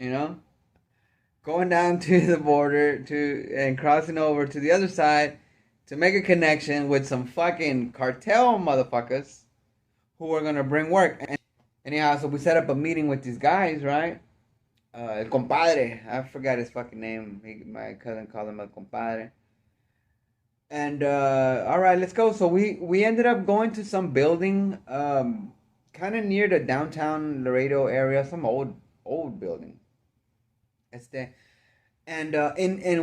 you know, going down to the border and crossing over to the other side to make a connection with some fucking cartel motherfuckers who are gonna bring work. And anyhow, so we set up a meeting with these guys, right? El compadre, I forgot his fucking name. My cousin called him El compadre. And all right, let's go. So we ended up going to some building, kind of near the downtown Laredo area, some old building. Este, and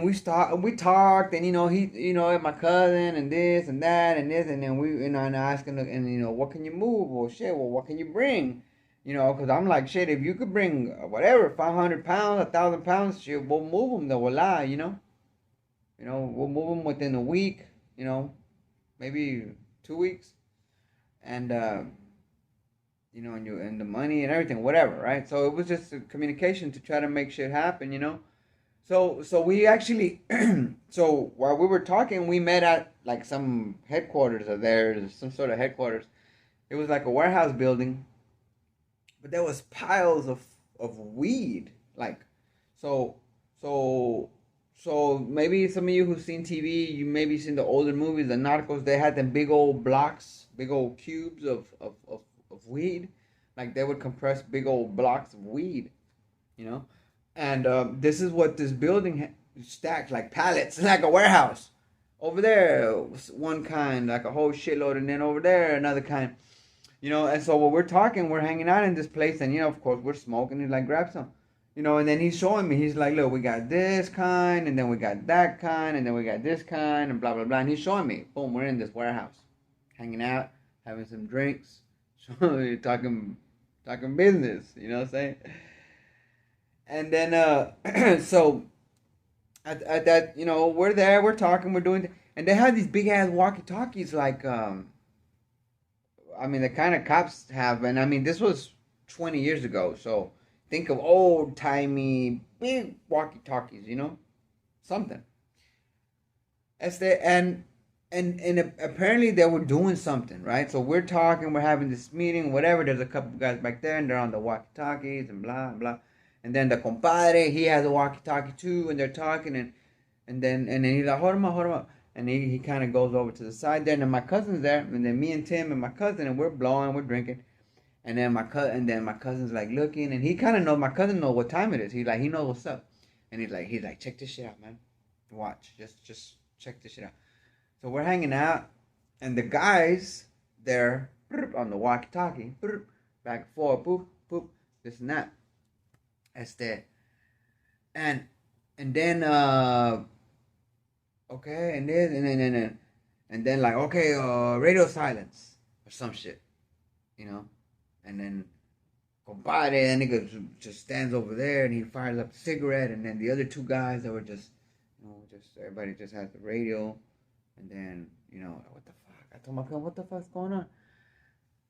we talked, and my cousin and this and that and this, and then we and asking, and what can you move? Well, shit, well, what can you bring? Because I'm like, shit, if you could bring whatever, 500 pounds, 1,000 pounds, shit, we'll move them. Then we'll lie, we'll move them within a week, maybe 2 weeks, and and the money and everything, whatever, right? So it was just a communication to try to make shit happen. So we actually, so while we were talking, we met at like some headquarters of theirs, some sort of headquarters. It was like a warehouse building, but there was piles of weed, like, so so so maybe some of you who've seen TV, you maybe seen the older movies, the Narcos. They had them big old blocks, big old cubes of weed, like they would compress big old blocks of weed, you know. And this is what this building stacked like pallets, like a warehouse. Over there, one kind, like a whole shitload, and then over there, another kind. And so when we're talking, we're hanging out in this place, and of course, we're smoking. He's like, grab some, and then he's showing me. He's like, look, we got this kind, and then we got that kind, and then we got this kind, and blah blah blah. And he's showing me. Boom, we're in this warehouse, hanging out, having some drinks, talking business. You know what I'm saying? And then so at that, we're there, we're talking, we're doing, and they had these big ass walkie talkies, like I mean, the kind of cops have, and I mean, this was 20 years ago, so think of old timey big walkie talkies, something. And apparently they were doing something, right? So we're talking, we're having this meeting, whatever. There's a couple guys back there, and they're on the walkie talkies and blah blah. And then the compadre, he has a walkie talkie too, and they're talking, and then he's like, hold him up. And he kind of goes over to the side there, and then my cousin's there, and then me and Tim and my cousin, and we're blowing, we're drinking, and then my cousin's like looking, and he kind of knows, my cousin knows what time it is. He knows what's up, and he's like, check this shit out, man. Watch, just check this shit out. So we're hanging out, and the guys there on the walkie-talkie, back and forth, boop boop, this and that. And then okay, and then like, okay, radio silence or some shit, and then compadre, that nigga just stands over there, and he fires up a cigarette, and then the other two guys that were just everybody just has the radio, and then what the fuck? I told my cousin, what the fuck's going on?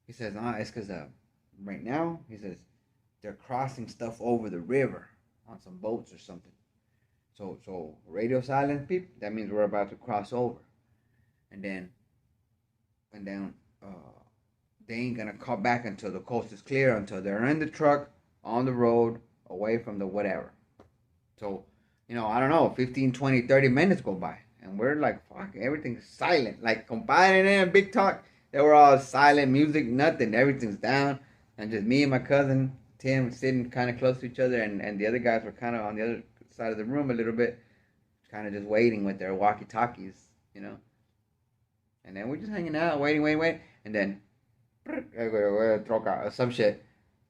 He says, it's because right now, he says, they're crossing stuff over the river on some boats or something. So radio silence, people, that means we're about to cross over. And then they ain't gonna call back until the coast is clear, until they're in the truck, on the road, away from the whatever. So, I don't know, 15, 20, 30 minutes go by. And we're like, fuck, everything's silent. Like, combining and big talk, they were all silent, music, nothing, everything's down. And just me and my cousin, Tim, sitting kind of close to each other, and the other guys were kind of on the other side of the room a little bit, kind of just waiting with their walkie-talkies, And then we're just hanging out, waiting, and then some shit.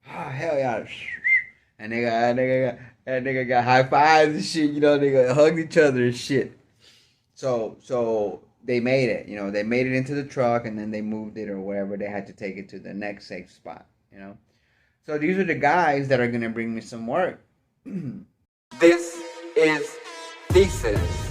Oh, hell yeah. And nigga got high fives and shit, nigga hugged each other and shit. So they made it, they made it into the truck, and then they moved it or wherever they had to take it to the next safe spot, So these are the guys that are going to bring me some work. This is Thesis.